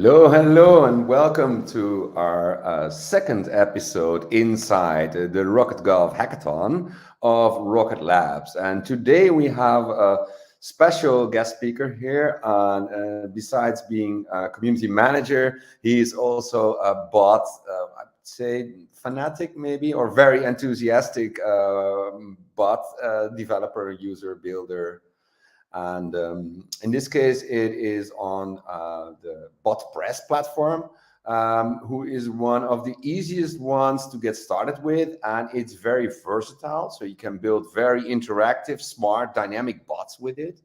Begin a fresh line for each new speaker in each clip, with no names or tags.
Hello, and welcome to our second episode inside the RocketGov Hackathon of Rocket Labs. And today we have a special guest speaker here. And besides being a community manager, he is also a bot, I'd say fanatic maybe, or very enthusiastic bot developer, user, builder. And in this case, it is on the BotPress platform, who is one of the easiest ones to get started with. And it's very versatile. So you can build very interactive, smart, dynamic bots with it.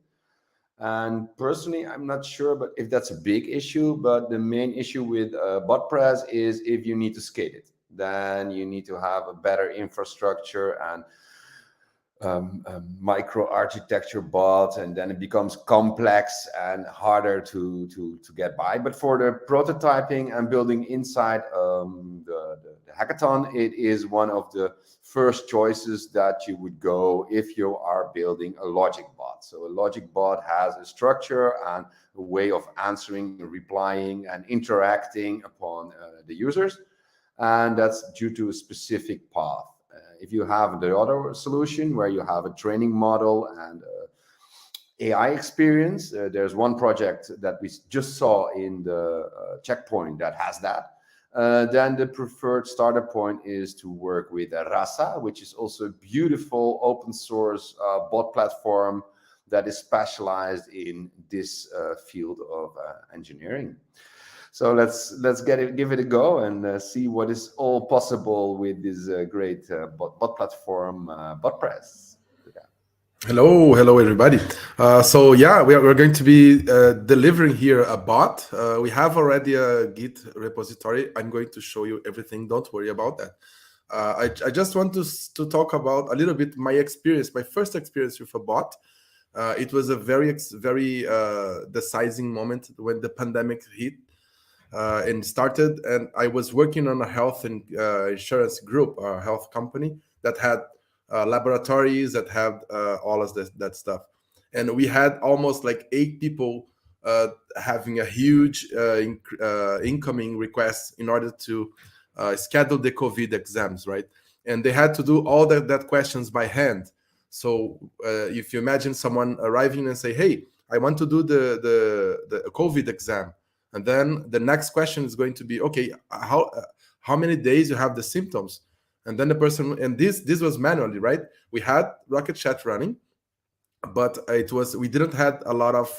And personally, I'm not sure, but if that's a big issue. But the main issue with BotPress is if you need to scale it, then you need to have a better infrastructure and micro architecture bot, and then it becomes complex and harder to get by. But for the prototyping and building inside the hackathon, it is one of the first choices that you would go if you are building a logic bot. So a logic bot has a structure and a way of answering, replying, and interacting upon the users, and that's due to a specific path. If you have the other solution where you have a training model and AI experience, there's one project that we just saw in the checkpoint that has that. Then the preferred starter point is to work with Rasa, which is also a beautiful open source bot platform that is specialized in this field of engineering. So let's give it a go and see what is all possible with this great bot platform, BotPress. Yeah.
Hello, everybody. We're going to be delivering here a bot. We have already a Git repository. I'm going to show you everything. Don't worry about that. I just want to talk about a little bit my experience, my first experience with a bot. It was a very deciding moment when the pandemic hit. And started, and I was working on a health and insurance group, a health company that had laboratories that had all of that stuff, and we had almost like 8 people having a huge incoming request in order to schedule the COVID exams, right? And they had to do all that questions by hand. So if you imagine someone arriving and say, "Hey, I want to do the COVID exam," and then the next question is going to be, okay, how many days you have the symptoms? And then the person, and this was manually, right? We had Rocket.Chat running, but we didn't had a lot of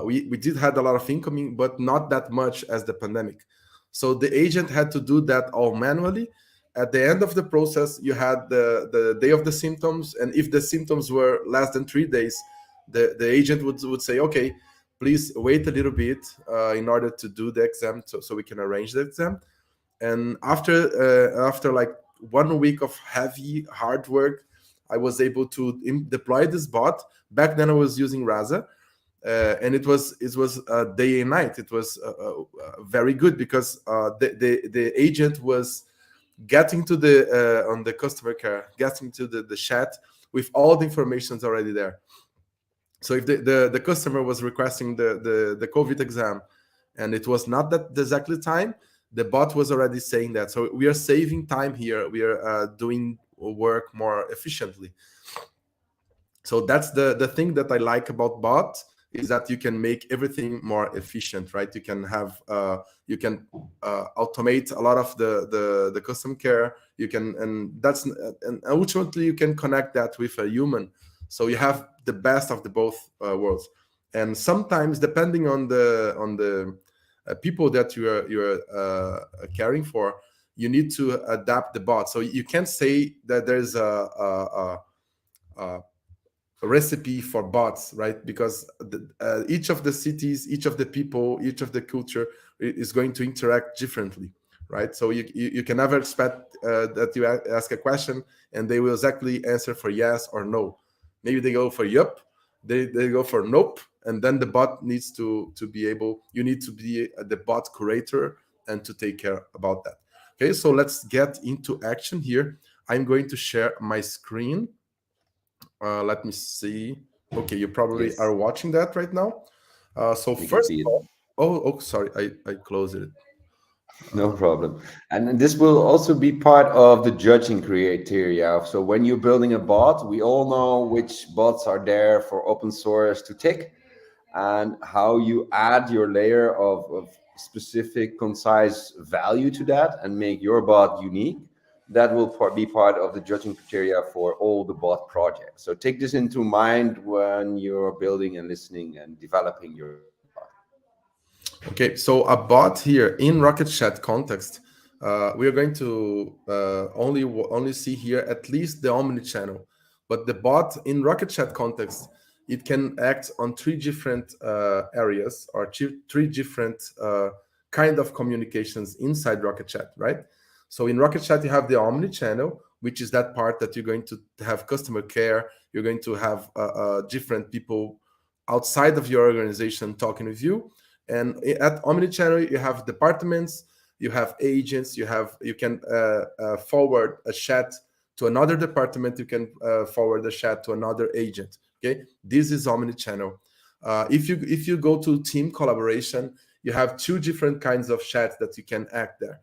we did had a lot of incoming, but not that much as the pandemic. So the agent had to do that all manually. At the end of the process, you had the day of the symptoms, and if the symptoms were less than 3 days, the agent would say, okay, please wait a little bit in order to do the exam, so we can arrange the exam. And after like 1 week of heavy hard work, I was able to deploy this bot. Back then I was using Rasa, and it was day and night. It was very good because the agent was getting to the on the customer care, getting to the chat with all the informations already there. So if the customer was requesting the COVID exam and it was not that exactly time, the bot was already saying that. So we are saving time here. We are doing work more efficiently. So that's the thing that I like about bot, is that you can make everything more efficient, right? You can have automate a lot of the custom care. You can, and ultimately you can connect that with a human. So you have the best of the both worlds. And sometimes, depending on the people that you're caring for, you need to adapt the bot. So you can't say that there's a recipe for bots, right? Because each of the cities, each of the people, each of the culture is going to interact differently, right? So you can never expect that you ask a question and they will exactly answer for yes or no. Maybe they go for yup, they go for nope, and then the bot needs to be able, you need to be the bot curator and to take care about that. Okay, so let's get into action here. I'm going to share my screen. Let me see. Okay, you probably
Yes.
are watching that right now. So
We can
first
see
of
it.
all, Oh, sorry, I closed it.
No
Uh,
problem. And this will also be part of the judging criteria. So when you're building a bot, we all know which bots are there for open source to tick, and how you add your layer of specific concise value to that and make your bot unique. That will be part of the judging criteria for all the bot projects. So take this into mind when you're building and listening and developing your bot.
Okay, so a bot here in Rocket.Chat context, we are going to only see here at least the omni channel, but the bot in Rocket.Chat context, it can act on three different areas or three different kind of communications inside Rocket.Chat, right? So in Rocket.Chat, you have the omni channel, which is that part that you're going to have customer care. You're going to have different people outside of your organization talking with you, and at omnichannel you have departments, you have agents, you can forward a chat to another department, you can forward a chat to another agent. Okay, this is omnichannel. If you go to team collaboration, you have two different kinds of chats that you can act there.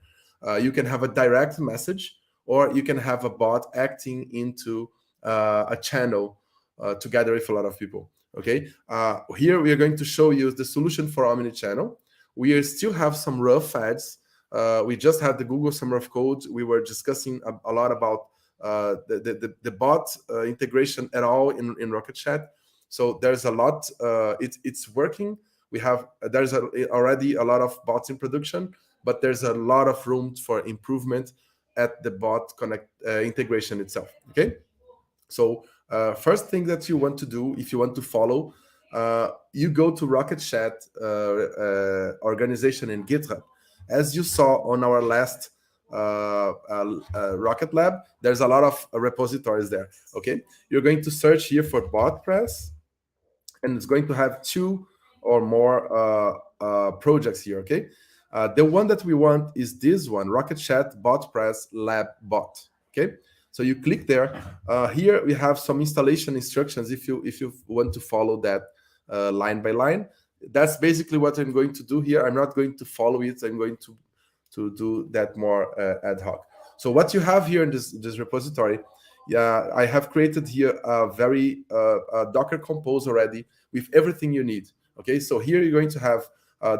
You can have a direct message, or you can have a bot acting into a channel together with a lot of people. Okay, here we are going to show you the solution for omnichannel. We still have some rough ads. We just had the Google Summer of Code. We were discussing a lot about the bot integration at all in Rocket.Chat. So there's a lot. It's working. We have already a lot of bots in production, but there's a lot of room for improvement at the bot connect integration itself. Okay. So first thing that you want to do, if you want to follow, you go to Rocket.Chat organization in GitHub. As you saw on our last Rocket Lab, there's a lot of repositories there. Okay, you're going to search here for BotPress, and it's going to have two or more projects here. Okay, the one that we want is this one, Rocket.Chat BotPress Lab Bot. Okay, so you click there. Here we have some installation instructions if you want to follow that line by line. That's basically what I'm going to do here. I'm not going to follow it. I'm going to do that more ad hoc. So what you have here in this repository, yeah, I have created here a very Docker Compose already with everything you need. Okay, so here you're going to have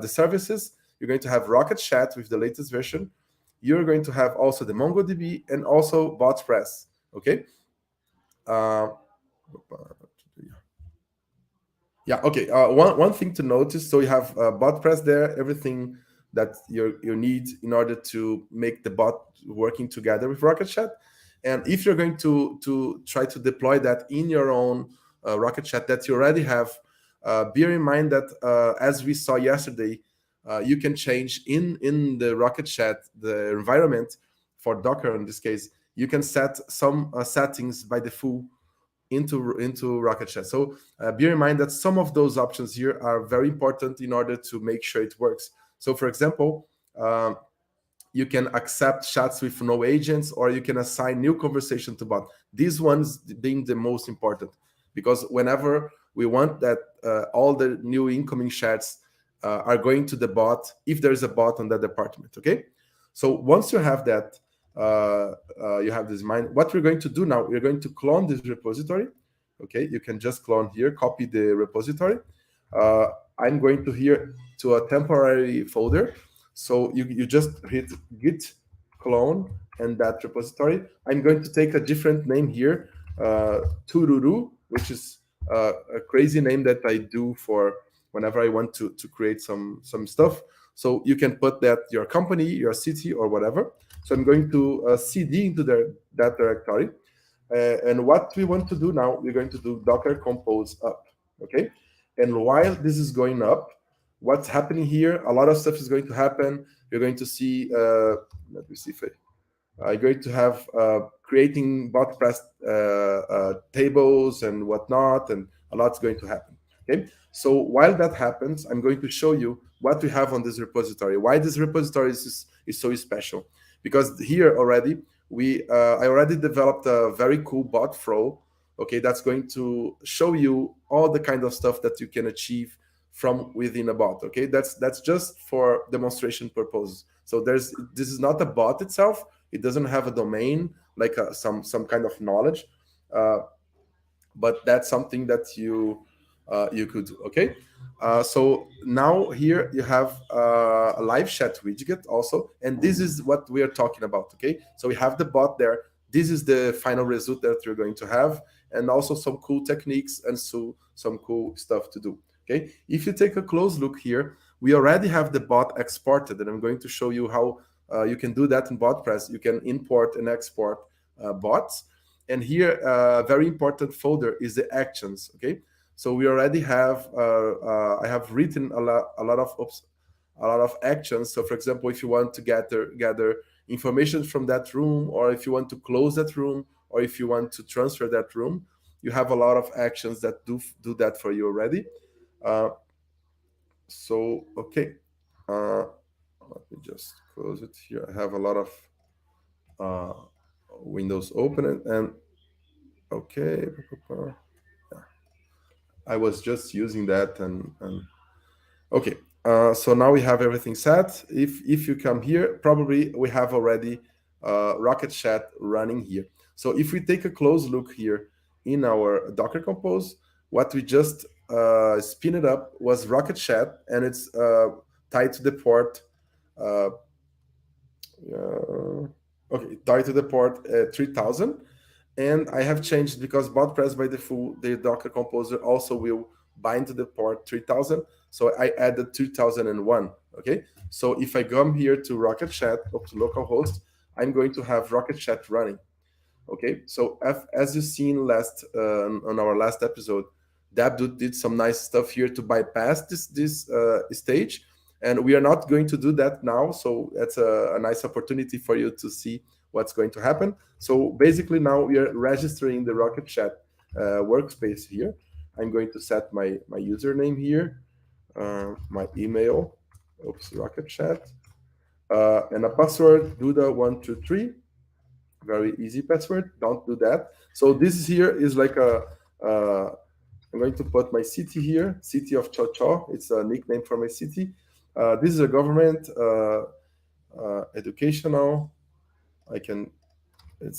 the services. You're going to have Rocket.Chat with the latest version. You're going to have also the MongoDB and also BotPress. Okay. Uh, yeah. Okay. One thing to notice. So you have BotPress there. Everything that you need in order to make the bot working together with Rocket.Chat. And if you're going to try to deploy that in your own Rocket.Chat that you already have, bear in mind that as we saw yesterday, you can change in the Rocket.Chat the environment for Docker. In this case, you can set some settings by default into Rocket.Chat. So bear in mind that some of those options here are very important in order to make sure it works. So for example, you can accept chats with no agents, or you can assign new conversation to bot. These ones being the most important, because whenever we want that all the new incoming chats are going to the bot, if there's a bot on that department. Okay, so once you have that, you have this in mind. What we're going to do now, we're going to clone this repository. Okay, you can just clone here, copy the repository. I'm going to here to a temporary folder. So you just hit git clone and that repository. I'm going to take a different name here, Tururu, which is a crazy name that I do for whenever I want to create some stuff. So you can put that your company, your city, or whatever. So I'm going to cd into that directory. And what we want to do now, we're going to do Docker Compose up. Okay. And while this is going up, what's happening here, a lot of stuff is going to happen. You're going to see, let me see if I'm going to have creating BotPress tables and whatnot, and a lot's going to happen. Okay, so while that happens, I'm going to show you what we have on this repository. Why this repository is so special? Because here already I already developed a very cool bot flow. Okay, that's going to show you all the kind of stuff that you can achieve from within a bot. Okay, that's just for demonstration purposes. So this is not a bot itself. It doesn't have a domain like some kind of knowledge, uh, but that's something that you could do. Okay, so now here you have a live chat widget also, and this is what we are talking about. Okay, so we have the bot there. This is the final result that you're going to have, and also some cool techniques and some cool stuff to do. Okay, if you take a close look here, we already have the bot exported, and I'm going to show you how you can do that in BotPress. You can import and export bots, and here a very important folder is the actions. Okay, so we already have I have written a lot of actions. So for example, if you want to gather information from that room, or if you want to close that room, or if you want to transfer that room, you have a lot of actions that do that for you already. So okay, let me just close it here. I have a lot of windows open, and okay, I was just using that, and okay. So now we have everything set. If you come here, probably we have already Rocket.Chat running here. So if we take a close look here in our Docker Compose, what we just spin it up was Rocket.Chat, and it's tied to the port. Uh, okay, tied to the port 3000. And I have changed because BotPress by default, the Docker Composer also will bind to the port 3000. So I added 3001. Okay. So if I come here to Rocket.Chat, up to localhost, I'm going to have Rocket.Chat running. Okay. So as you've seen on our last episode, Dabdude did some nice stuff here to bypass this stage. And we are not going to do that now. So that's a nice opportunity for you to see what's going to happen. So basically now we are registering the Rocket.Chat workspace here. I'm going to set my username here, my email, Rocket.Chat, and a password, Duda123. Very easy password. Don't do that. So this here is like I'm going to put my city here, city of Cho Cho. It's a nickname for my city. This is a government, educational.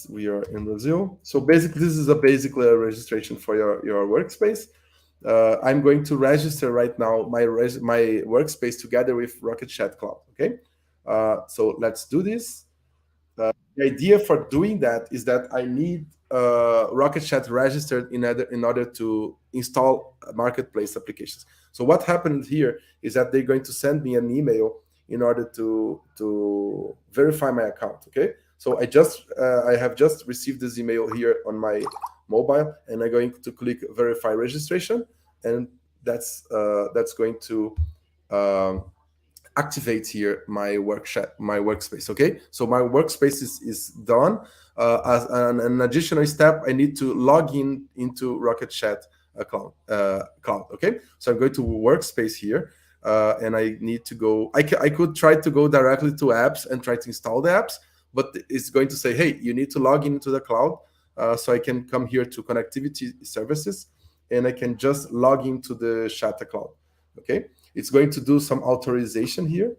We are in Brazil. So basically, this is basically a registration for your workspace. I'm going to register right now my workspace together with Rocket.Chat Cloud. Okay, so let's do this. The idea for doing that is that I need Rocket.Chat registered in order to install marketplace applications. So what happened here is that they're going to send me an email in order to verify my account. Okay, so I have just received this email here on my mobile, and I'm going to click verify registration, and that's going to activate here my workspace. Okay, so my workspace is done. As an additional step, I need to log into Rocket.Chat account cloud. Okay, so I'm going to workspace here, and I need to go. I could try to go directly to apps and try to install the apps, but it's going to say, hey, you need to log into the cloud. So I can come here to connectivity services, and I can just log into the Chat cloud. Okay, it's going to do some authorization here,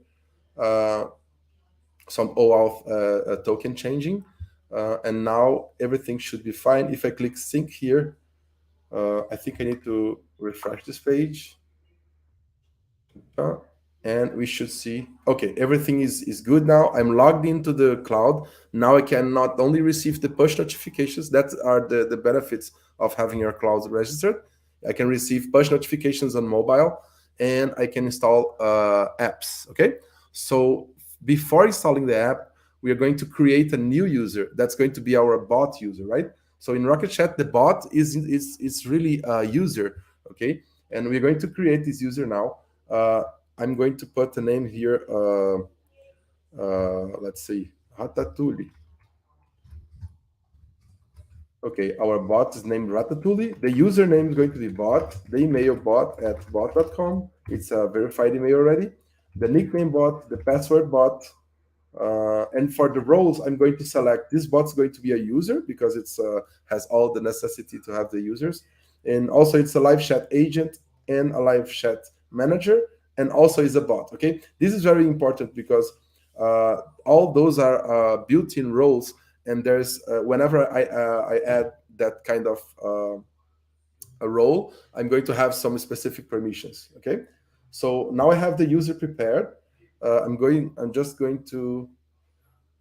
some OAuth token changing, and now everything should be fine. If I click sync here, I think I need to refresh this page. And we should see, okay, everything is good now. I'm logged into the cloud. Now I can not only receive the push notifications, that are the benefits of having your cloud registered. I can receive push notifications on mobile, and I can install apps. Okay, so before installing the app, we are going to create a new user. That's going to be our bot user, right? So in Rocket.Chat, the bot is really a user. Okay, and we're going to create this user now. I'm going to put a name here. Let's see, Ratatouille. Okay, our bot is named Ratatouille. The username is going to be bot. The email bot@bot.com. It's a verified email already. The nickname bot, the password bot, and for the roles, I'm going to select this bot's going to be a user because it's has all the necessity to have the users, and also it's a live chat agent and a live chat manager, and also is a bot. Okay, this is very important because all those are built-in roles, and there's whenever I add that kind of a role, I'm going to have some specific permissions. Okay, so now I have the user prepared. I'm just going to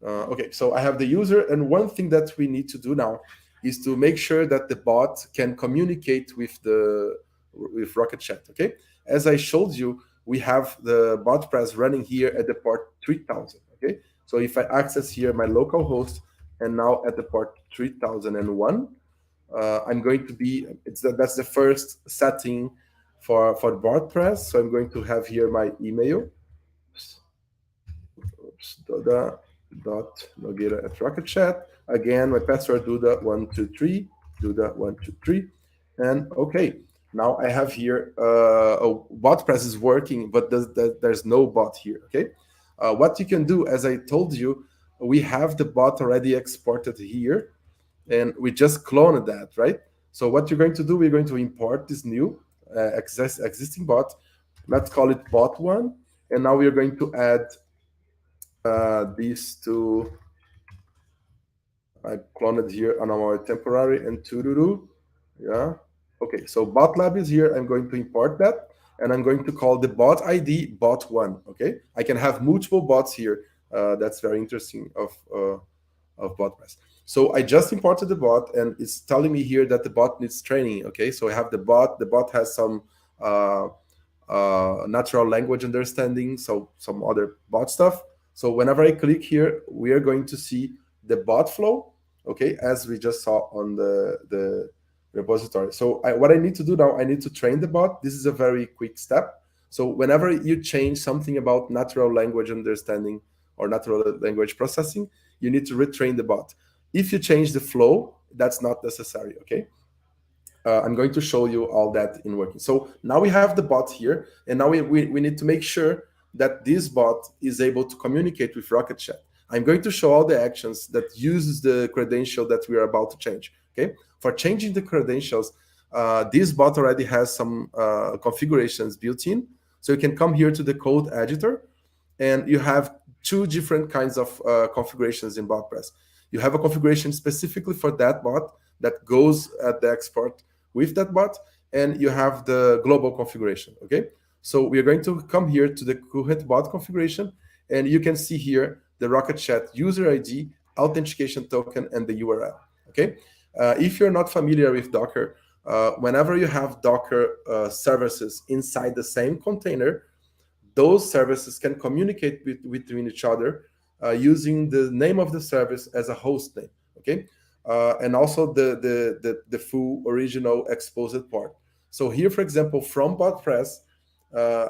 okay, so I have the user, and one thing that we need to do now is to make sure that the bot can communicate with Rocket.Chat. Okay, as I showed you, we have the bot press running here at the port 3000. Okay, so if I access here my local host, and now at the port 3001, I'm going to be that's the first setting for bot press. So I'm going to have here my email. Duda dot Nogueira at Rocket.Chat. Again, my password Duda123, Duda123. And okay, now I have here bot press is working, but there's no bot here. Okay, what you can do, as I told you, we have the bot already exported here, and we just cloned that, right? So what you're going to do, we're going to import this new existing bot. Let's call it bot one, and now we are going to add these two. I cloned here on our temporary and Tururu. Yeah. Okay, so bot lab is here. I'm going to import that, and I'm going to call the bot ID bot one. Okay, I can have multiple bots here. That's very interesting of bot press. So I just imported the bot, and it's telling me here that the bot needs training. Okay, so I have the bot. The bot has some natural language understanding, so some other bot stuff. So whenever I click here, we are going to see the bot flow, okay, as we just saw on the repository. So what I need to do now, I need to train the bot. This is a very quick step. So whenever you change something about natural language understanding or natural language processing, you need to retrain the bot. If you change the flow, that's not necessary, okay? I'm going to show you all that in working. So now we have the bot here, and now we need to make sure that this bot is able to communicate with Rocket.Chat. I'm going to show all the actions that uses the credential that we are about to change. Okay, for changing the credentials, this bot already has some configurations built in. So you can come here to the code editor, and you have two different kinds of configurations in BotPress. You have a configuration specifically for that bot that goes at the export with that bot, and you have the global configuration. Okay, so we are going to come here to the current bot configuration, and you can see here the Rocket.Chat user ID, authentication token, and the URL. Okay, if you're not familiar with Docker, whenever you have Docker services inside the same container, those services can communicate between each other using the name of the service as a host name. Okay, and also the full original exposed port. So here, for example, from BotPress,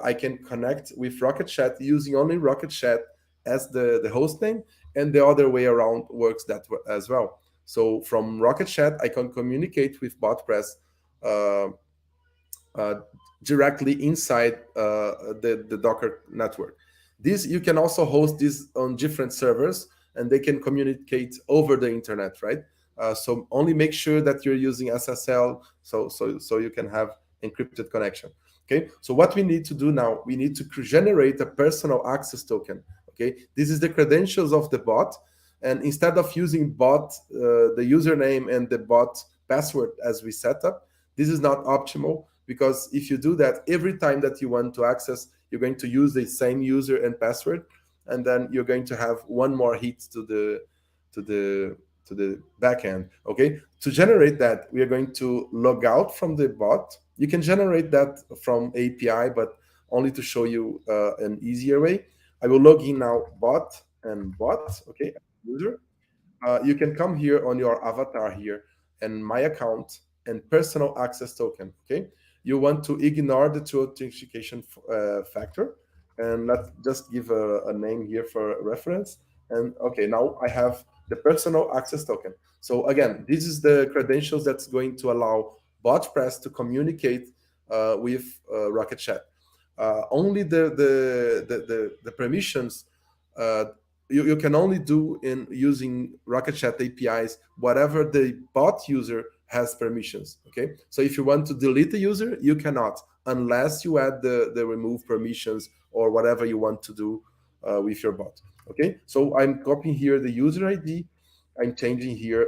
I can connect with Rocket.Chat using only Rocket.Chat as the host name, and the other way around works that as well. So from Rocket.Chat, I can communicate with BotPress uh, uh, directly inside the Docker network. This you can also host this on different servers, and they can communicate over the internet, right? So only make sure that you're using SSL, so you can have encrypted connection. Okay. So what we need to do now, we need to generate a personal access token. Okay. This is the credentials of the bot, and instead of using bot the username and the bot password as we set up, this is not optimal, because if you do that, every time that you want to access, you're going to use the same user and password, and then you're going to have one more hit to the backend. Okay, to generate that, we are going to log out from the bot. You can generate that from API, but only to show you an easier way. I will log in now, bot and bot. Okay, user. You can come here on your avatar here and my account and personal access token. Okay, you want to ignore the two authentication factor, and let's just give a name here for reference. And okay, now I have the personal access token. So again, this is the credentials that's going to allow BotPress to communicate with Rocket.Chat. Only the permissions uh, you can only do in using Rocket.Chat APIs whatever the bot user has permissions. Okay, so if you want to delete the user, you cannot unless you add the remove permissions or whatever you want to do with your bot. Okay, so I'm copying here the user ID. I'm changing here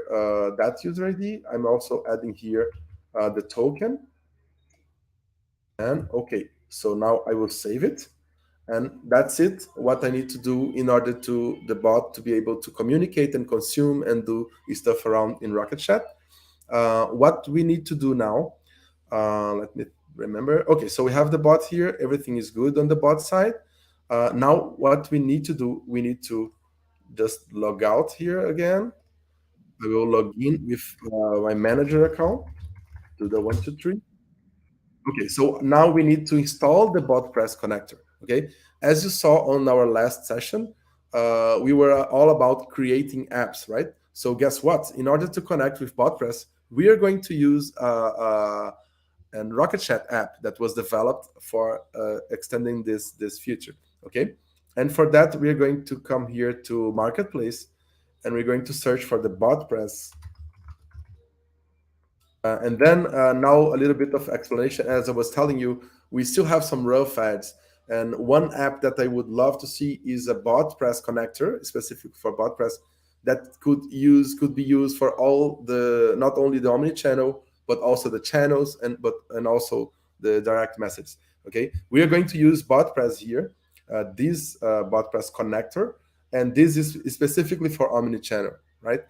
that user ID. I'm also adding here the token. And okay, so now I will save it. And that's it, what I need to do in order to the bot to be able to communicate and consume and do stuff around in Rocket.Chat. What we need to do now, let me remember. Okay, so we have the bot here. Everything is good on the bot side. Now, what we need to do, we need to just log out here again. I will log in with my manager account to the 123. Okay, so now we need to install the BotPress connector. Okay, as you saw on our last session, we were all about creating apps, right? So guess what? In order to connect with BotPress, we are going to use a Rocket.Chat app that was developed for extending this feature. Okay, and for that we are going to come here to Marketplace, and we're going to search for the BotPress. And then now a little bit of explanation. As I was telling you, we still have some rough ads. And one app that I would love to see is a BotPress connector, specific for BotPress, that could be used for all the, not only the omni-channel, but also the channels and also the direct message. Okay, we are going to use BotPress here, this BotPress connector, and this is specifically for omni-channel, right?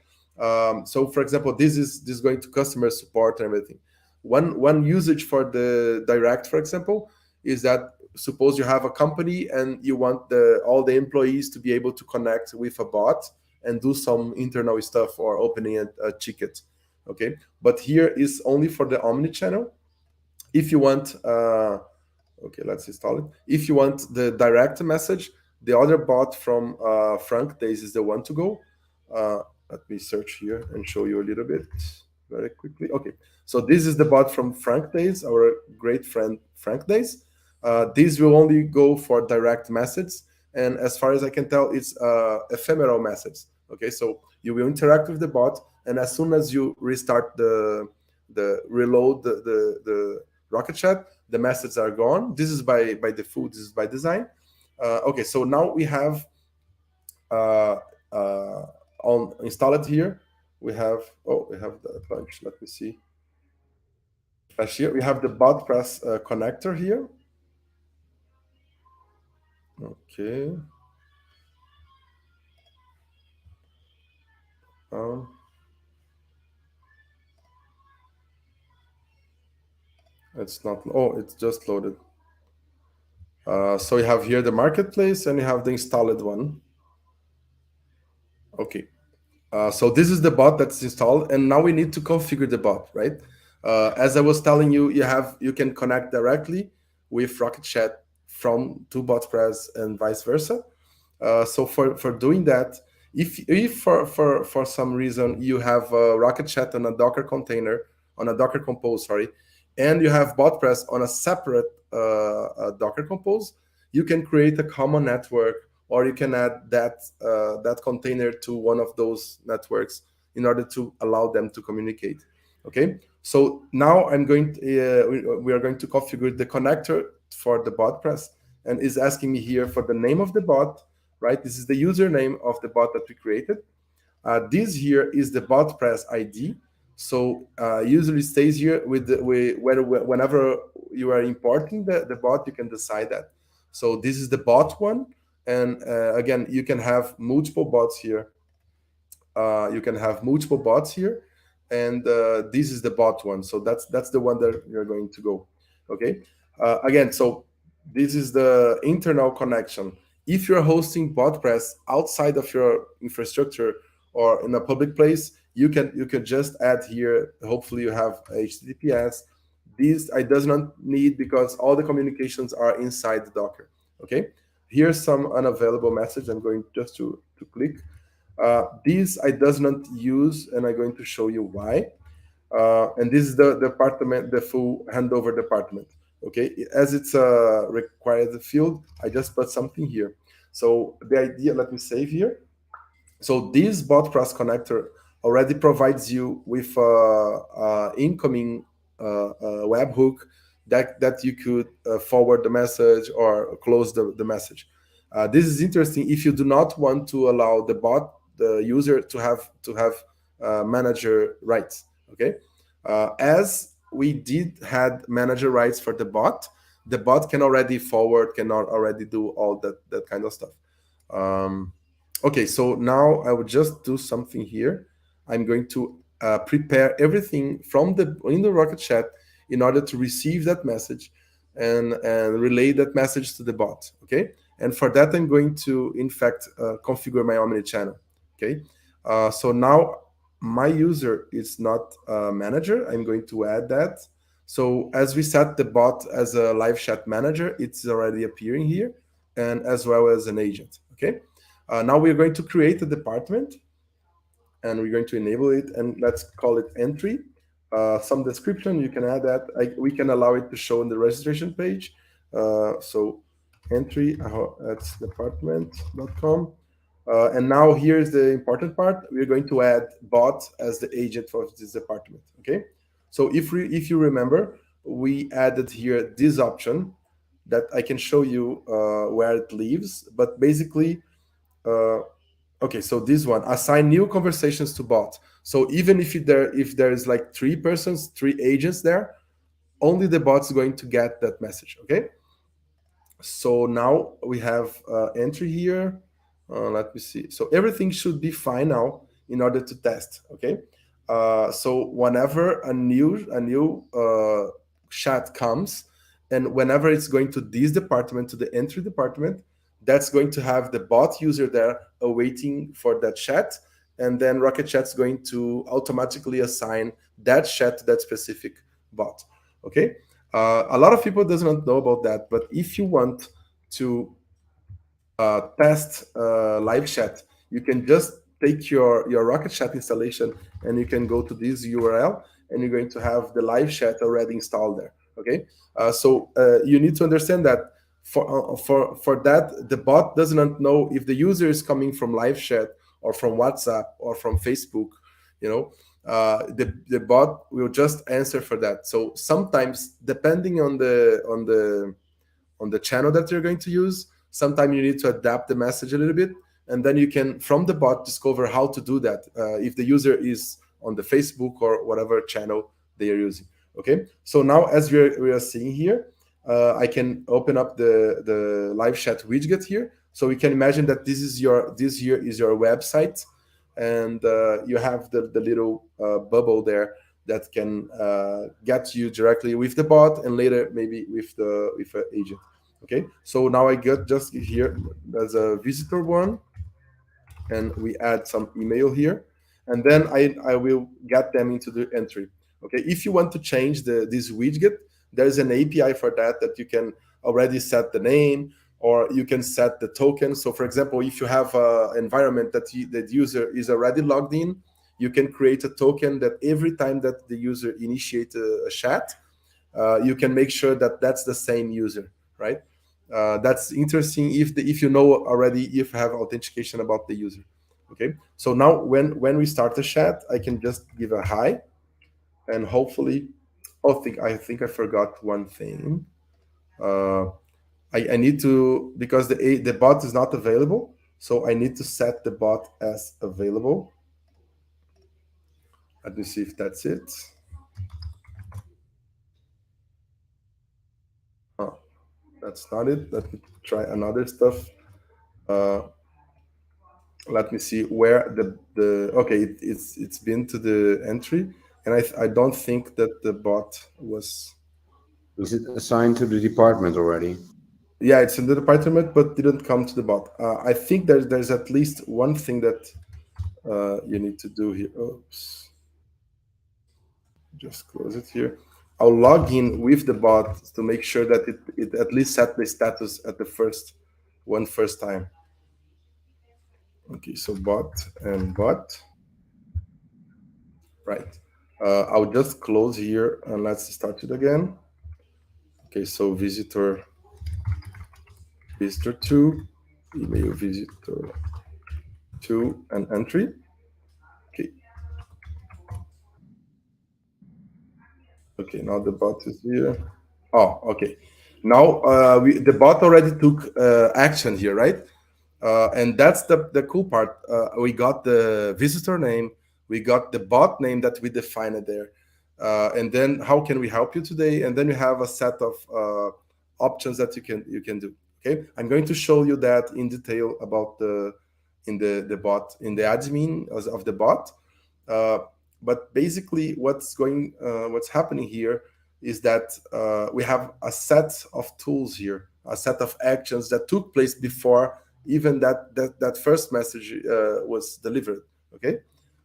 So for example, this is going to customer support and everything. One usage for the direct, for example, is that suppose you have a company and you want all the employees to be able to connect with a bot and do some internal stuff or opening a ticket. Okay, but here is only for the omni channel. If you want okay, let's install it. If you want the direct message, the other bot from Frank Days is the one to go. Let me search here and show you a little bit very quickly. Okay, so this is the bot from Frank Days, our great friend Frank Days. This will only go for direct message, and as far as I can tell, it's ephemeral message. Okay, so you will interact with the bot, and as soon as you restart the reload the Rocket.Chat, the messages are gone. This is by default. This is by design. Okay, so now we have uh, uh, on installed here. We have the bunch. Let me see. Here we have the BotPress connector here. Okay. It's not. Oh, it's just loaded. So you have here the marketplace and you have the installed one. Okay. So this is the bot that's installed, and now we need to configure the bot, right? As I was telling you, you can connect directly with Rocket.Chat from to BotPress and vice versa. So for doing that, if for some reason you have Rocket.Chat on a Docker container, on a Docker Compose, sorry, and you have BotPress on a separate Docker Compose, you can create a common network, or you can add that container to one of those networks in order to allow them to communicate. Okay, so now we are going to configure the connector for the BotPress, and is asking me here for the name of the bot, right? This is the username of the bot that we created. This here is the BotPress ID. So usually stays here whenever you are importing the bot, you can decide that. So this is the bot one. And again, you can have multiple bots here. And this is the bot one. So that's the one that you're going to go. Okay. Again, so this is the internal connection. If you're hosting BotPress outside of your infrastructure or in a public place, you can just add here. Hopefully, you have HTTPS. This I does not need because all the communications are inside the Docker. Okay. Here's some unavailable message. I'm going just to click. This I does not use, and I'm going to show you why. And this is the department, the full handover department. Okay, as it's a required field, I just put something here. So the idea, let me save here. So this BotPress connector already provides you with incoming webhook that you could forward the message or close the message. This is interesting if you do not want to allow the user to have manager rights. Okay, as we did had manager rights for the bot can already forward, can already do all that kind of stuff. Um, okay, so now I will just do something here. I'm going to prepare everything from the in the Rocket Chat in order to receive that message and relay that message to the bot. Okay, and for that I'm going to in fact configure my omni channel. Okay, so now my user is not a manager. I'm going to add that. So as we set the bot as a live chat manager, it's already appearing here, and as well as an agent. Okay. Now we're going to create a department, and we're going to enable it, and let's call it entry. Some description, you can add that. We can allow it to show in the registration page. So entry at department.com. And now here's the important part. We're going to add bot as the agent for this department. Okay. So if you remember, we added here this option that I can show you where it lives. But basically, uh, okay, so this one, assign new conversations to bot. So even if there is like three persons, three agents there, only the bot's going to get that message. Okay. So now we have entry here. Let me see. So everything should be fine now in order to test. Okay. So whenever a new chat comes, and whenever it's going to this department, to the entry department, that's going to have the bot user there awaiting for that chat, and then Rocket Chat's going to automatically assign that chat to that specific bot. Okay. A lot of people does not know about that, but if you want to test live chat, you can just take your Rocket Chat installation and you can go to this URL, and you're going to have the live chat already installed there. Okay, so you need to understand that for that, the bot does not know if the user is coming from live chat or from WhatsApp or from Facebook. You know, the bot will just answer for that. So sometimes, depending on the channel that you're going to use, sometimes you need to adapt the message a little bit, and then you can from the bot discover how to do that if the user is on the Facebook or whatever channel they are using. Okay, so now as we are seeing here, I can open up the live chat widget here. So we can imagine that this here is your website, and you have the little bubble there that can get you directly with the bot, and later maybe with an agent. Okay, so now I got just here as a visitor one, and we add some email here, and then I will get them into the entry. Okay, if you want to change this widget, there's an API for that you can already set the name, or you can set the token. So for example, if you have an environment that user is already logged in, you can create a token that every time that the user initiates a chat, you can make sure that that's the same user, right? That's interesting if you know already, if you have authentication about the user. Okay, so now when we start the chat, I can just give a hi, and hopefully, I think I forgot one thing. Uh, I need to, because the bot is not available, so I need to set the bot as available. Let me see if that's it. Oh, that's not it. Let me try another stuff. Uh, let me see where the okay, it's been to the entry, and I don't think that the bot was.
Is it assigned to the department already?
Yeah, it's in the department, but didn't come to the bot. I think there's at least one thing that you need to do here. Oops, just close it here. I'll log in with the bot to make sure that it at least set the status at the first time. Okay, so bot and bot. Right. I'll just close here and let's start it again. Okay, so visitor two, email visitor two, and entry. Okay. Okay, now the bot is here. Oh, okay. Now the bot already took action here, right? And that's the cool part. We got the visitor name, we got the bot name that we defined there, and then how can we help you today? And then you have a set of options that you can do. Okay, I'm going to show you that in detail about the bot in the admin of the bot. Uh, but basically, what's happening here is that we have a set of tools here, a set of actions that took place before even that first message was delivered. Okay,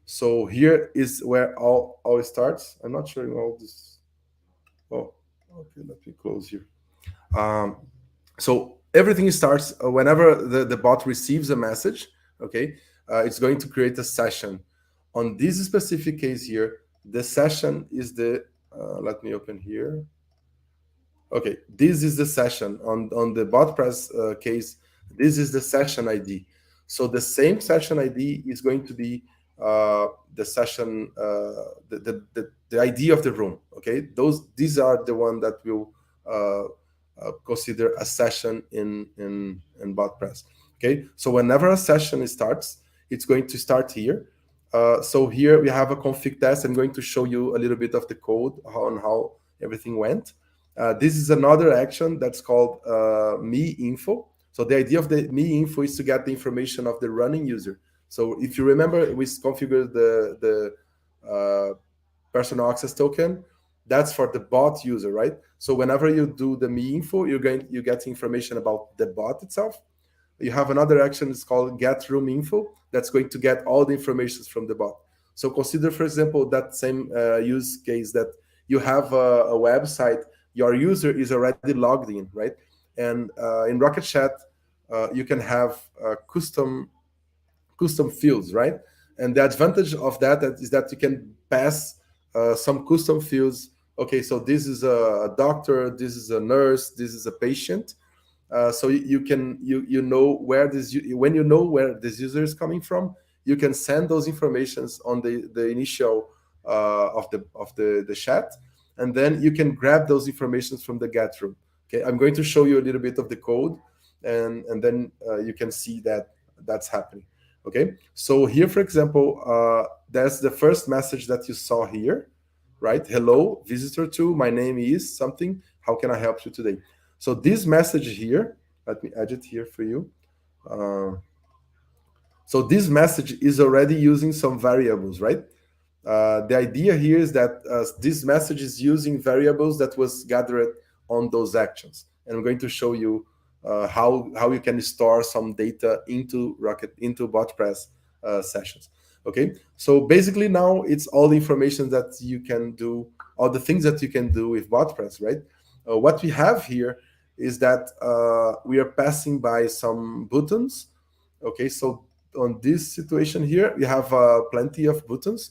so here is where all starts. I'm not showing all this. Oh, okay. Let me close here. Um, so everything starts whenever the bot receives a message. Okay, it's going to create a session. On this specific case here, the session is the. Let me open here. Okay, this is the session on the BotPress case. This is the session ID. So the same session ID is going to be the session, the ID of the room. Okay, these are the one that will consider a session in BotPress. Okay, so whenever a session starts, it's going to start here. So here we have a config test. I'm going to show you a little bit of the code on how everything went. This is another action that's called me info. So the idea of the me info is to get the information of the running user. So if you remember, we configured the personal access token. That's for the bot user, right? So whenever you do the me info, you get information about the bot itself. You have another action, it's called get room info, that's going to get all the information from the bot. So consider, for example, that same use case that you have a website, your user is already logged in, right? And in Rocket.Chat, you can have custom fields, right? And the advantage of that is that you can pass some custom fields. Okay, so this is a doctor, this is a nurse, this is a patient. So you can you know where when you know where this user is coming from, you can send those informations on the initial of the chat, and then you can grab those informations from the get room. Okay, I'm going to show you a little bit of the code, and then you can see that that's happening. Okay, so here, for example, that's the first message that you saw here, right? Hello, visitor two, my name is something. How can I help you today? So this message here, let me add it here for you. Uh, so this message is already using some variables, right? The idea here is that this message is using variables that was gathered on those actions. And I'm going to show you how you can store some data into BotPress sessions. Okay, so basically now it's all the information that you can do, all the things that you can do with BotPress, right? What we have here is that we are passing by some buttons. Okay, so on this situation here, we have plenty of buttons.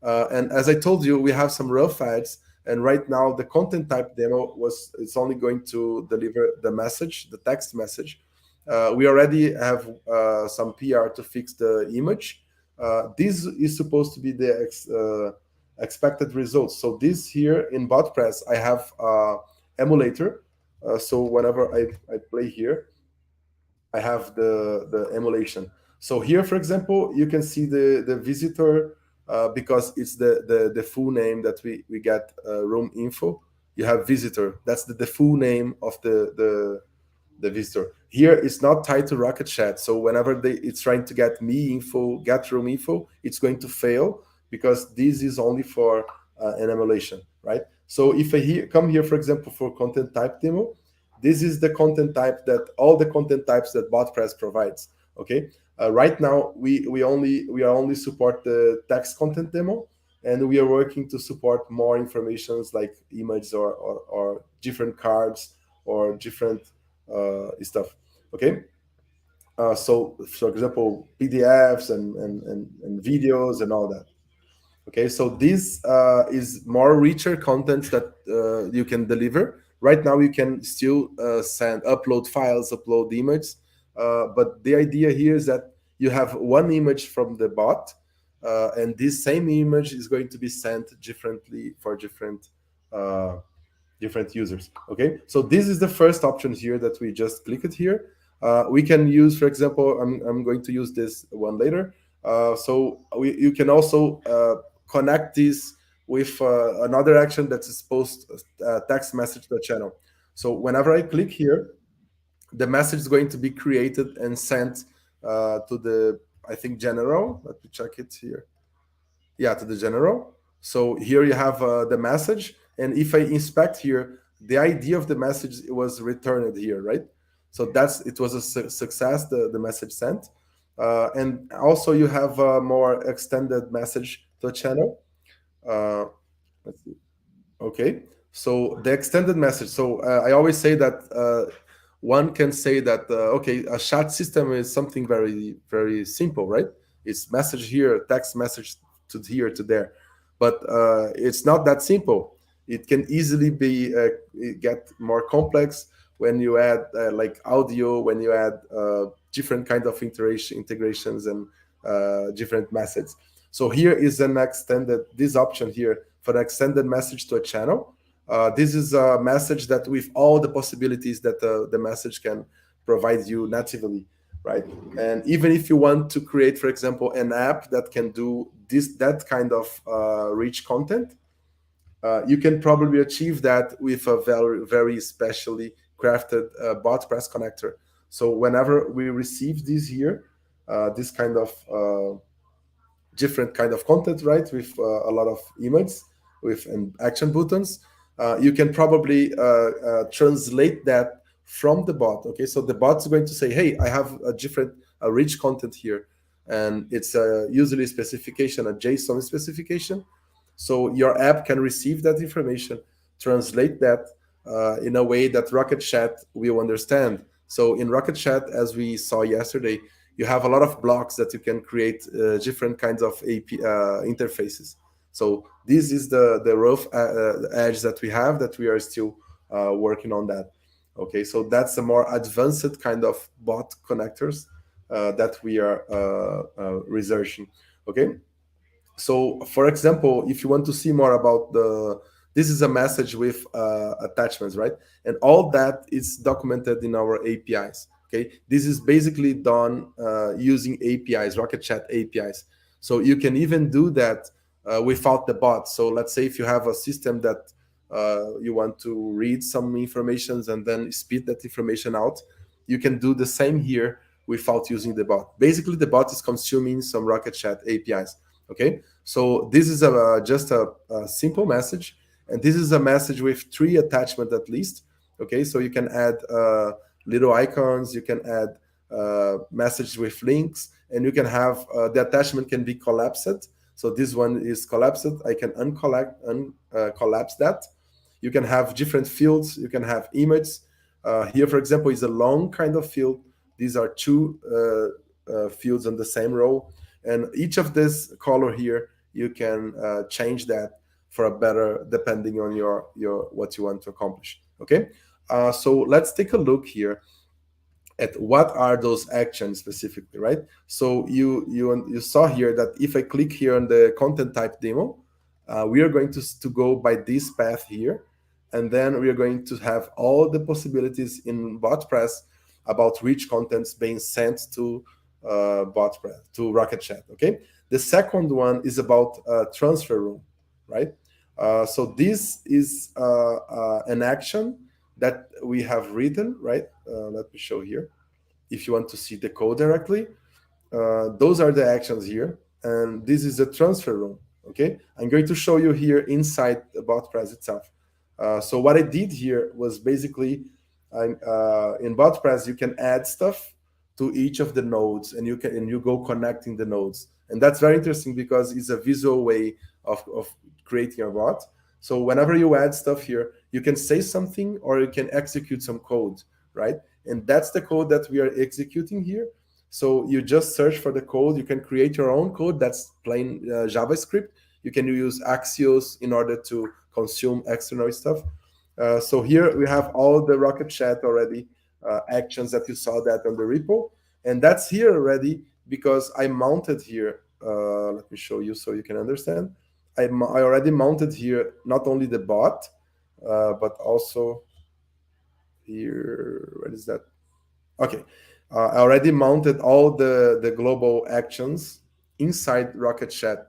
And as I told you, we have some rough ads. And right now, the content type demo it's only going to deliver the message, the text message. We already have some PR to fix the image. This is supposed to be the expected results. So this here in BotPress, I have emulator. So whenever I play here, I have the emulation. So here, for example, you can see the visitor because it's the full name that we get room info. You have visitor. That's the full name of the visitor. Here it's not tied to Rocket.Chat. So whenever it's trying to get me info, get room info, it's going to fail because this is only for an emulation, right? So if I come here, for example, for content type demo, this is the content type that all the content types that BotPress provides. Okay, right now we are only support the text content demo, and we are working to support more informations like images or different cards or different stuff. Okay, so for example, PDFs and videos and all that. Okay, so this is more richer content that you can deliver. Right now you can still upload files, upload images, but the idea here is that you have one image from the bot, and this same image is going to be sent differently for different uh, different users. Okay, so this is the first option here that we just clicked here. We can use, for example, I'm going to use this one later. You can also connect this with another action that is post text message to a channel. So whenever I click here, the message is going to be created and sent to the, I think, general. Let me check it here. Yeah, to the general. So here you have the message, and if I inspect here, the idea of the message was returned here, right? So that's, it was a success, the message sent. And also you have a more extended message to a channel. uh, let's see. Okay, so the extended message. So I always say that one can say that okay, a chat system is something very very simple, right? It's message here, text message to here to there, but it's not that simple. It can easily be get more complex when you add like audio, when you add different kind of integrations and different methods. So here is an extended, this option here for an extended message to a channel. This is a message that with all the possibilities that the message can provide you natively, right? And even if you want to create, for example, an app that can do this, that kind of rich content, you can probably achieve that with a very, very specially crafted bot press connector. So whenever we receive this here, this kind of different kind of content, right? With a lot of images, with action buttons. You can probably translate that from the bot. Okay, so the bot's going to say, "Hey, I have a different, a rich content here," and it's usually a specification, a JSON specification. So your app can receive that information, translate that in a way that Rocket.Chat will understand. So in Rocket.Chat, as we saw yesterday, you have a lot of blocks that you can create different kinds of interfaces. So this is the rough edge that we have, that we are still working on that. Okay, so that's a more advanced kind of bot connectors that we are researching. Okay, so for example, if you want to see more about the, this is a message with attachments, right? And all that is documented in our APIs. Okay, this is basically done using APIs, Rocket.Chat APIs. So you can even do that without the bot. So let's say if you have a system that you want to read some informations and then spit that information out, you can do the same here without using the bot. Basically, the bot is consuming some Rocket.Chat APIs. Okay, so this is just a simple message, and this is a message with 3 attachment at least. Okay, so you can add little icons, you can add message with links, and you can have the attachment can be collapsed. So this one is collapsed. I can collapse that. You can have different fields. You can have images. Here, for example, is a long kind of field. These are 2 fields on the same row, and each of this color here you can change that for a better, depending on your what you want to accomplish. Okay, so let's take a look here at what are those actions specifically, right? So you saw here that if I click here on the content type demo, we are going to go by this path here, and then we are going to have all the possibilities in BotPress about rich contents being sent to BotPress, to Rocket.Chat. Okay, the second one is about transfer room, right? So this is an action that we have written, right? Let me show here. If you want to see the code directly, those are the actions here, and this is the transfer room. Okay, I'm going to show you here inside the BotPress itself. So what I did here was basically, in BotPress you can add stuff to each of the nodes, and you go connecting the nodes, and that's very interesting because it's a visual way of creating a bot. So whenever you add stuff here, you can say something or you can execute some code, right? And that's the code that we are executing here. So you just search for the code. You can create your own code that's plain JavaScript. You can use Axios in order to consume external stuff. So here we have all the Rocket.Chat already actions that you saw that on the repo. And that's here already because I mounted here. Let me show you so you can understand. I already mounted here not only the bot, but also here, what is that? Okay, I already mounted all the global actions inside RocketChat,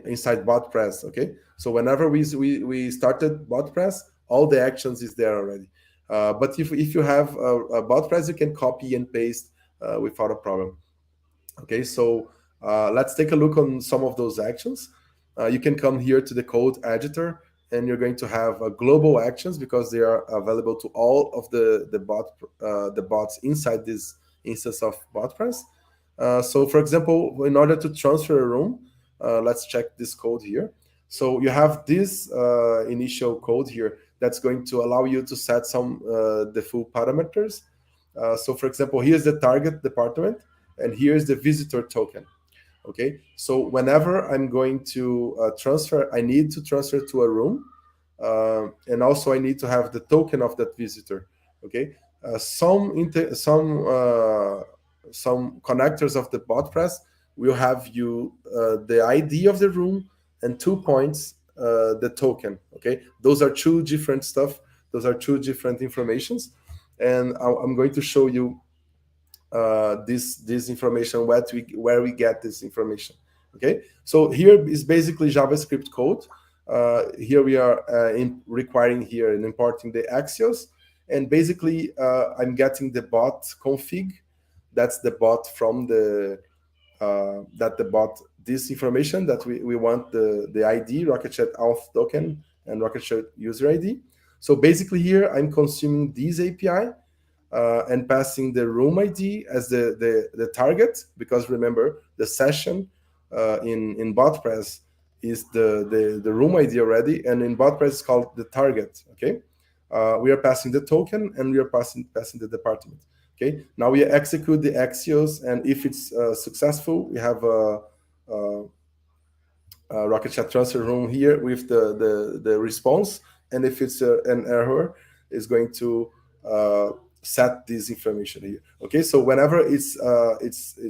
inside BotPress. Okay, so whenever we started BotPress, all the actions is there already. But if you have a BotPress, you can copy and paste without a problem. Okay, so let's take a look on some of those actions. You can come here to the code editor, and you're going to have global actions because they are available to all of the bots inside this instance of BotPress. So, for example, in order to transfer a room, let's check this code here. So you have this initial code here that's going to allow you to set some default parameters. So, for example, here's the target department, and here's the visitor token. Okay, so whenever I'm going to transfer, I need to transfer to a room, and also I need to have the token of that visitor. Okay, some connectors of the bot press will have you the ID of the room and 2 points the token. Okay, those are two different stuff. Those are two different informations, and I'm going to show you this information, where we get this information. Okay, so here is basically JavaScript code. Here we are requiring here and importing the Axios, and basically I'm getting the bot config. That's the bot from the bot this information that we want the ID, RocketChat auth token and RocketChat user ID. So basically here I'm consuming this API and passing the room ID as the target, because remember the session in BotPress is the room ID already, and in BotPress it's called the target. Okay, we are passing the token and we are passing the department. Okay, now we execute the Axios, and if it's successful, we have a RocketChat transfer room here with the response, and if it's an error, it's going to set this information here. Okay, so whenever it's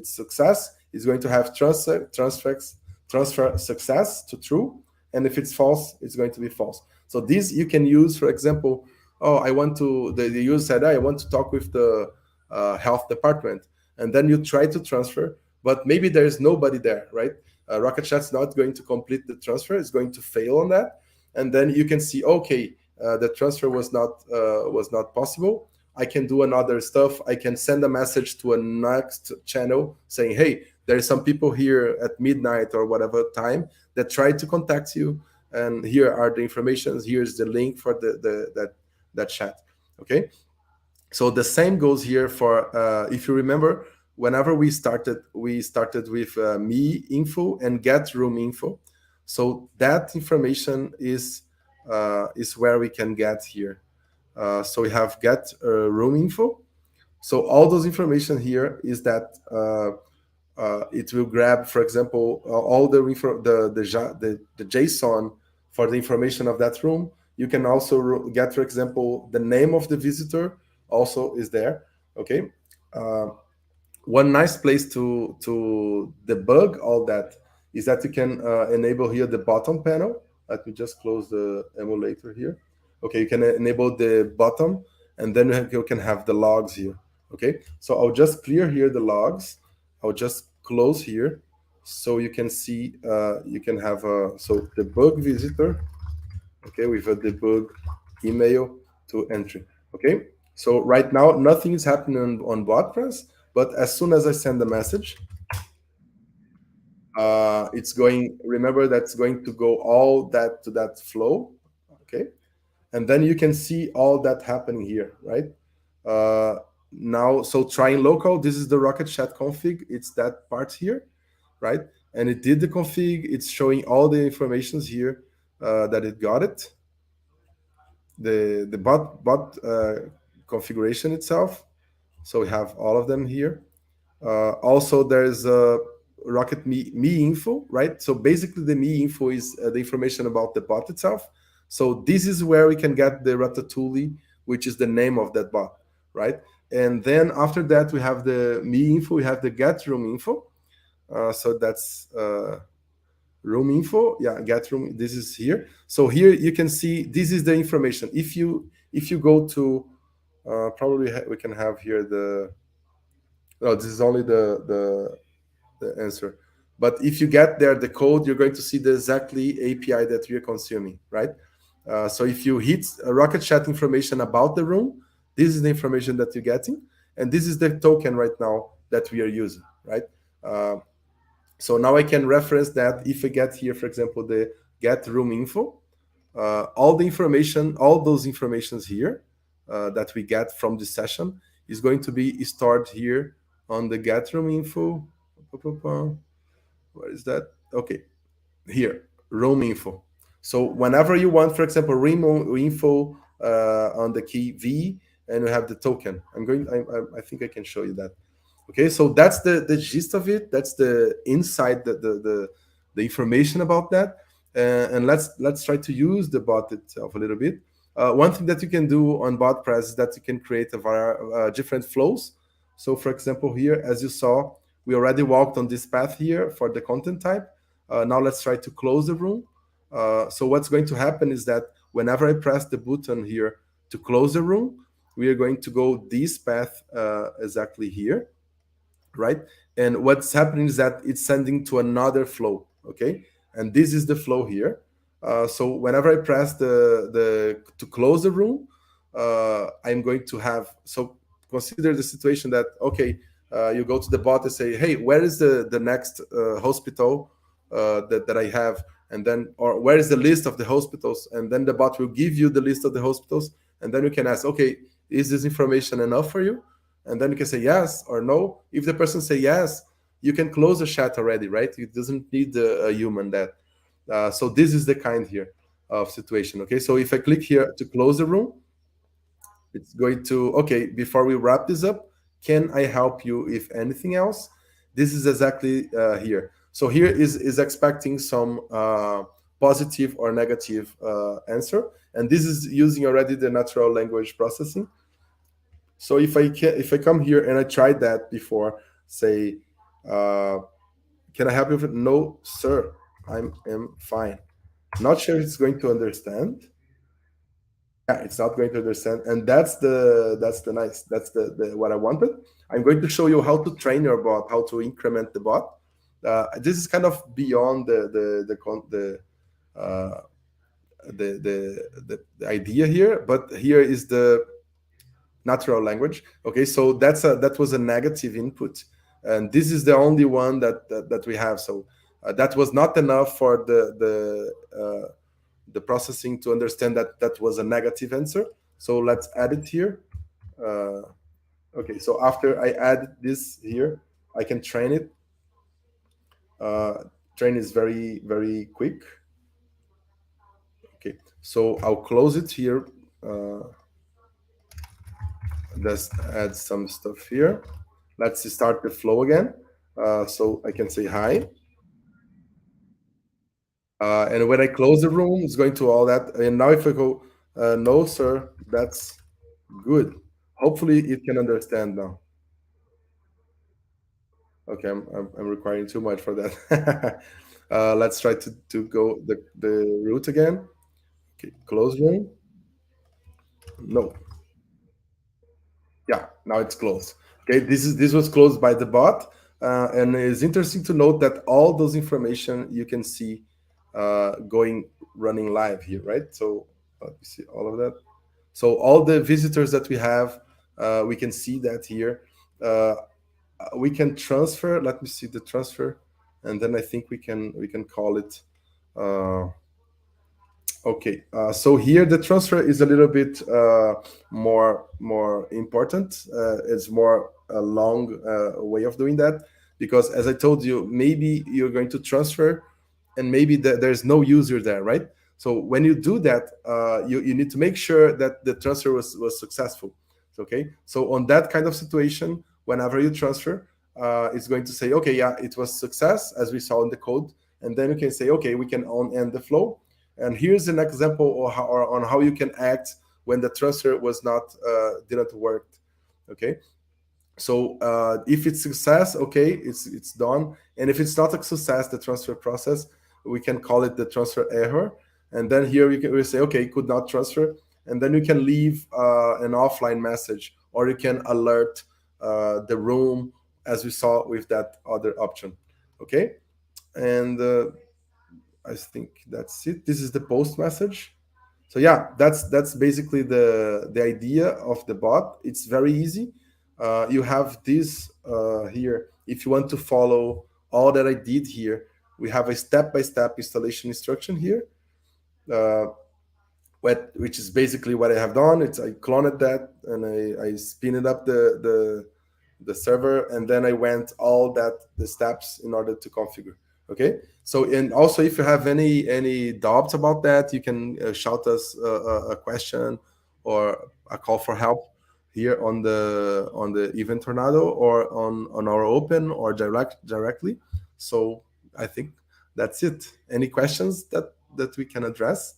success, it's going to have transfer success to true, and if it's false, it's going to be false. So this you can use, for example, oh, I want to, the user said, I want to talk with the health department, and then you try to transfer, but maybe there's nobody there, right? RocketChat's not going to complete the transfer; it's going to fail on that, and then you can see, okay, the transfer was not possible. I can do another stuff. I can send a message to a next channel saying, hey, there's some people here at midnight or whatever time that tried to contact you, and here are the informations. Here's the link for that chat. Okay, so the same goes here for if you remember, whenever we started with me info and get room info. So that information is where we can get here. So we have get room info. So all those information here is that it will grab, for example, all the JSON for the information of that room. You can also get, for example, the name of the visitor also is there. Okay. One nice place to debug all that is that you can enable here the bottom panel. Let me just close the emulator here. Okay, you can enable the bottom, and then you can have the logs here. Okay, so I'll just clear here the logs. I'll just close here, so you can see you can have a so debug visitor. Okay, with a debug email to entry. Okay, so right now nothing is happening on BotPress, but as soon as I send the message, it's going. Remember that's going to go all that to that flow. Okay, and then you can see all that happening here, right? Now, so trying local. This is the RocketChat config. It's that part here, right? And it did the config. It's showing all the informations here that it got it. The bot configuration itself. So we have all of them here. Also, there's Rocket me info, right? So basically, the me info is the information about the bot itself. So this is where we can get the Ratatouille, which is the name of that bot, right? And then after that, we have the me info. We have the get room info. So that's room info. Yeah, get room. This is here. So here you can see this is the information. If you go to probably we can have here the no, this is only the answer. But if you get there the code, you're going to see the exactly API that we are consuming, right? So if you hit a Rocket Chat information about the room, this is the information that you're getting, and this is the token right now that we are using, right? Uh, so now I can reference that if I get here, for example, the get room info, all the information, all those informations here that we get from this session is going to be stored here on the get room info. Where is that? Okay, here, room info. So whenever you want, for example, room info on the key V, and you have the token. I think I can show you that. Okay, so that's the gist of it. That's the inside, the information about that. And let's try to use the bot itself a little bit. One thing that you can do on BotPress is that you can create different flows. So for example, here, as you saw, we already walked on this path here for the content type. Now let's try to close the room. So what's going to happen is that whenever I press the button here to close the room, we are going to go this path exactly here, right? And what's happening is that it's sending to another flow, okay? And this is the flow here. So whenever I press the to close the room, I'm going to have, so consider the situation that, okay, you go to the bot and say, hey, where is the next hospital that I have? And then, or where is the list of the hospitals? And then the bot will give you the list of the hospitals. And then you can ask, okay, is this information enough for you? And then you can say yes or no. If the person say yes, you can close the chat already, right? It doesn't need a human that. So this is the kind here of situation. Okay, so if I click here to close the room, it's going to, okay, before we wrap this up, can I help you if anything else? This is exactly here. So here is expecting some positive or negative answer, and this is using already the natural language processing. So if I come here and I tried that before, say, can I help you? No, sir, am fine. Not sure it's going to understand. Yeah, it's not going to understand, and that's the what I wanted. I'm going to show you how to train your bot, how to increment the bot. This is kind of beyond uh, the idea here, but here is the natural language. Okay, so that was a negative input, and this is the only one that we have. So that was not enough for the processing to understand that that was a negative answer. So let's add it here. Okay, so after I add this here, I can train it. Train is very, very quick. Okay, so I'll close it here. Let's add some stuff here. Let's start the flow again. So I can say hi. And when I close the room, it's going to all that. And now if I go, no, sir, that's good. Hopefully it can understand now. Okay, I'm requiring too much for that. Let's try to go the route again. Okay, close room. No. Yeah, now it's closed. Okay, this was closed by the bot, and it's interesting to note that all those information you can see running live here, right? So let me see all of that. So all the visitors that we have, we can see that here. We can transfer. Let me see the transfer, and then I think we can call it. Okay, so here the transfer is a little bit more important. It's more a long way of doing that, because as I told you, maybe you're going to transfer, and maybe there's no user there, right? So when you do that, you need to make sure that the transfer was successful. Okay, so on that kind of situation, whenever you transfer, it's going to say, okay, yeah, it was success as we saw in the code, and then you can say, okay, we can end the flow. And here's an example on how you can act when the transfer was not didn't work. Okay, so if it's success, okay, it's done. And if it's not a success, the transfer process, we can call it the transfer error. And then here we say, okay, could not transfer. And then you can leave an offline message, or you can alert the room, as we saw with that other option. Okay. And I think that's it. This is the post message. So yeah, that's basically the idea of the bot. It's very easy. You have this here. If you want to follow all that I did here, we have a step-by-step installation instruction here, uh, which is basically what I have done. It's I cloned that and I spin it up the server, and then I went all that the steps in order to configure. Okay. So, and also if you have any doubts about that, you can shout us a question or a call for help here on the event tornado, or on our open, or directly. So I think that's it. Any questions that we can address?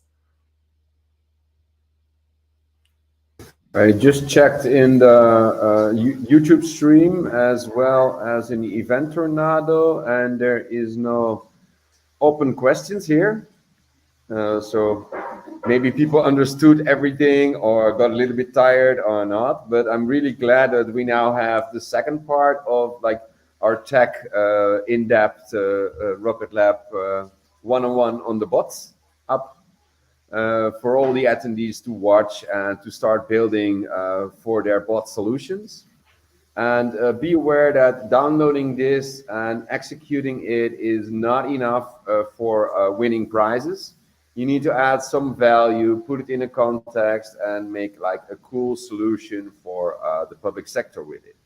I just checked in the YouTube stream as well as in the event tornado, and there is no open questions here. So maybe people understood everything or got a little bit tired or not. But I'm really glad that we now have the second part of like our tech in-depth Rocket Lab one-on-one on the bots up for all the attendees to watch and to start building for their bot solutions. And be aware that downloading this and executing it is not enough for winning prizes. You need to add some value, put it in a context, and make like a cool solution for the public sector with it.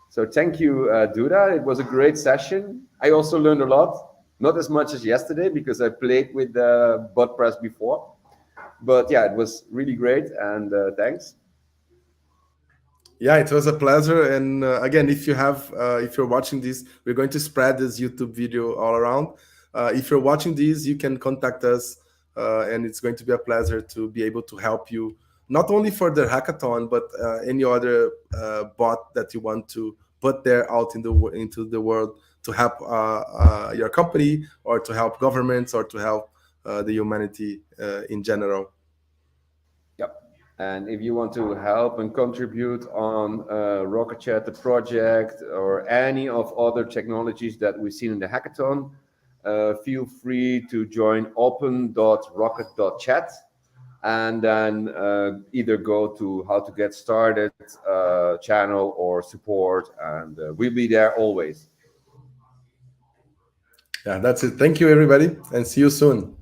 So thank you, Duda. It was a great session. I also learned a lot, not as much as yesterday because I played with the bot press before. But yeah, it was really great, and thanks.
Yeah, it was a pleasure. And again, if you're watching this, we're going to spread this YouTube video all around. If you're watching this, you can contact us, and it's going to be a pleasure to be able to help you, not only for the hackathon, but any other bot that you want to put there out into the world to help your company, or to help governments, or to help the humanity in general.
Yep. And if you want to help and contribute on Rocket.Chat, the project, or any of other technologies that we've seen in the hackathon, feel free to join open.rocket.chat, and then either go to how to get started channel or support, and we'll be there always.
Yeah, that's it. Thank you, everybody, and see you soon.